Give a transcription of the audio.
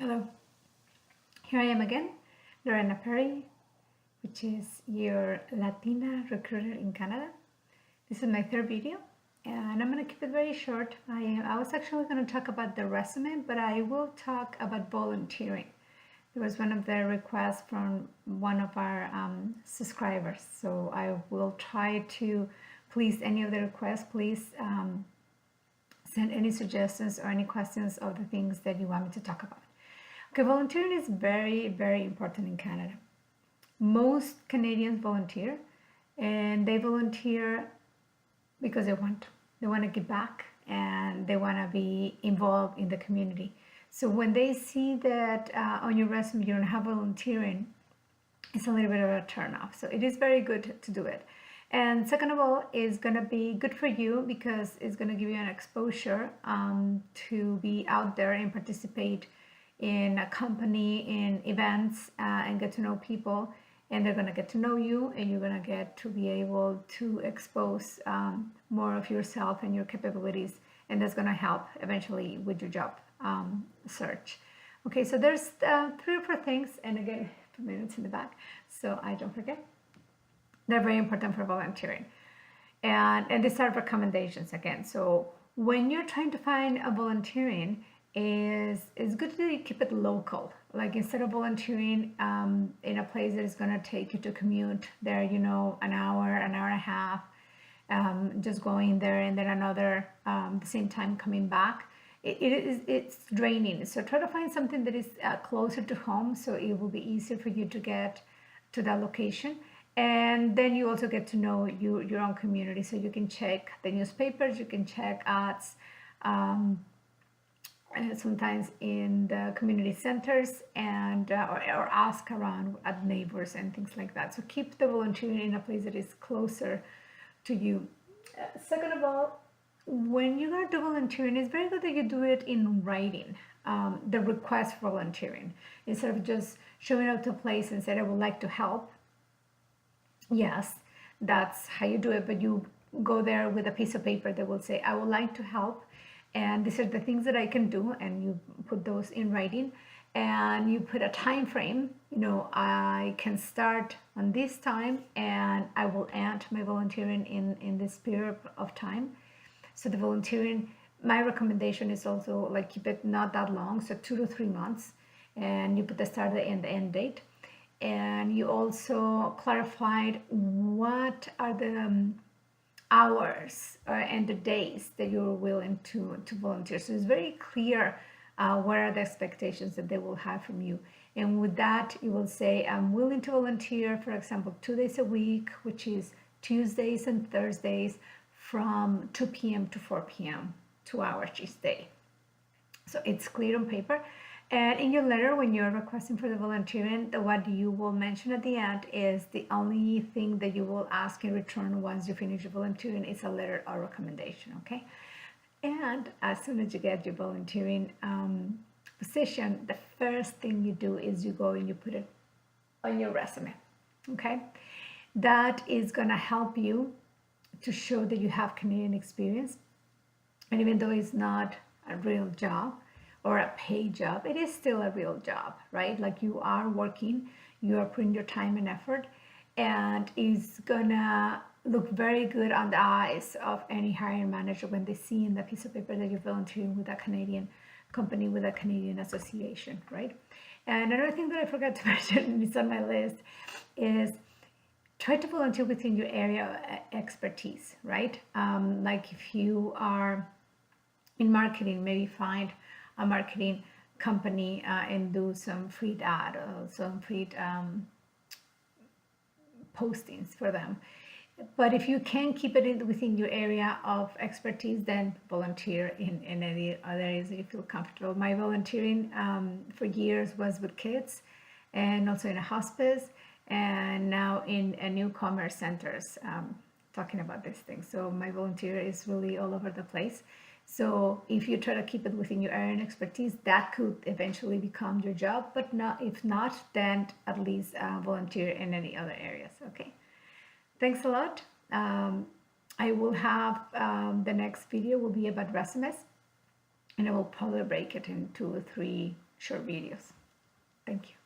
Hello, here I am again, Lorena Perry, which is your Latina recruiter in Canada. This is my third video, and I'm going to keep it very short. I was actually going to talk about the resume, but I will talk about volunteering. It was one of the requests from one of our subscribers, so I will try to please any of the requests. Please send any suggestions or any questions of the things that you want me to talk about. Okay, volunteering is very, very important in Canada. Most Canadians volunteer, and they volunteer because they want to. They want to give back and they want to be involved in the community. So when they see that on your resume you don't have volunteering, it's a little bit of a turnoff. So it is very good to do it. And second of all, it's going to be good for you because it's going to give you an exposure to be out there and participate in a company, in events, and get to know people. And they're going to get to know you, and you're going to get to be able to expose more of yourself and your capabilities. And that's going to help eventually with your job search. Okay, so there's 3 or 4 things, and again, 2 minutes in the back, so I don't forget. They're very important for volunteering. And these are recommendations again. So when you're trying to find a volunteering, it's good to keep it local. Like instead of volunteering in a place that is going to take you to commute there, an hour and a half, just going there and then another the same time coming back. It's draining. So try to find something that is closer to home, so it will be easier for you to get to that location. And then you also get to know your own community, so you can check the newspapers, you can check ads, sometimes in the community centers, and or ask around at neighbors and things like that. So keep the volunteering in a place that is closer to you. Second of all, when you're going to do volunteering, it's very good that you do it in writing. The request for volunteering, instead of just showing up to a place and say, I would like to help. Yes, that's how you do it, but you go there with a piece of paper that will say, I would like to help, and these are the things that I can do, and you put those in writing, and you put a time frame. I can start on this time, and I will end my volunteering in this period of time. So the volunteering, my recommendation is also like keep it not that long, so 2 to 3 months, and you put the start and the end date. And you also clarified what are the hours and the days that you're willing to volunteer. So it's very clear what are the expectations that they will have from you. And with that, you will say, I'm willing to volunteer, for example, 2 days a week, which is Tuesdays and Thursdays from 2 p.m. to 4 p.m., 2 hours each day. So it's clear on paper. And in your letter, when you're requesting for the volunteering, what you will mention at the end is the only thing that you will ask in return once you finish your volunteering is a letter or recommendation, okay? And as soon as you get your volunteering position, the first thing you do is you go and you put it on your resume, okay? That is gonna help you to show that you have Canadian experience. And even though it's not a real job, or a paid job, it is still a real job, right? Like you are working, you are putting your time and effort, and it's gonna look very good on the eyes of any hiring manager when they see in the piece of paper that you're volunteering with a Canadian company, with a Canadian association, right? And another thing that I forgot to mention, it's on my list, is try to volunteer within your area of expertise, right? Like if you are in marketing, maybe find a marketing company and do some free ad or some free postings for them. But if you can keep it within your area of expertise, then volunteer in any other areas that you feel comfortable. My volunteering for years was with kids, and also in a hospice, and now in newcomer centers, talking about these things. So my volunteer is really all over the place. So if you try to keep it within your area and expertise, that could eventually become your job. But if not, then at least volunteer in any other areas. Okay. Thanks a lot. I will have the next video will be about resumes, and I will probably break it in 2 or 3 short videos. Thank you.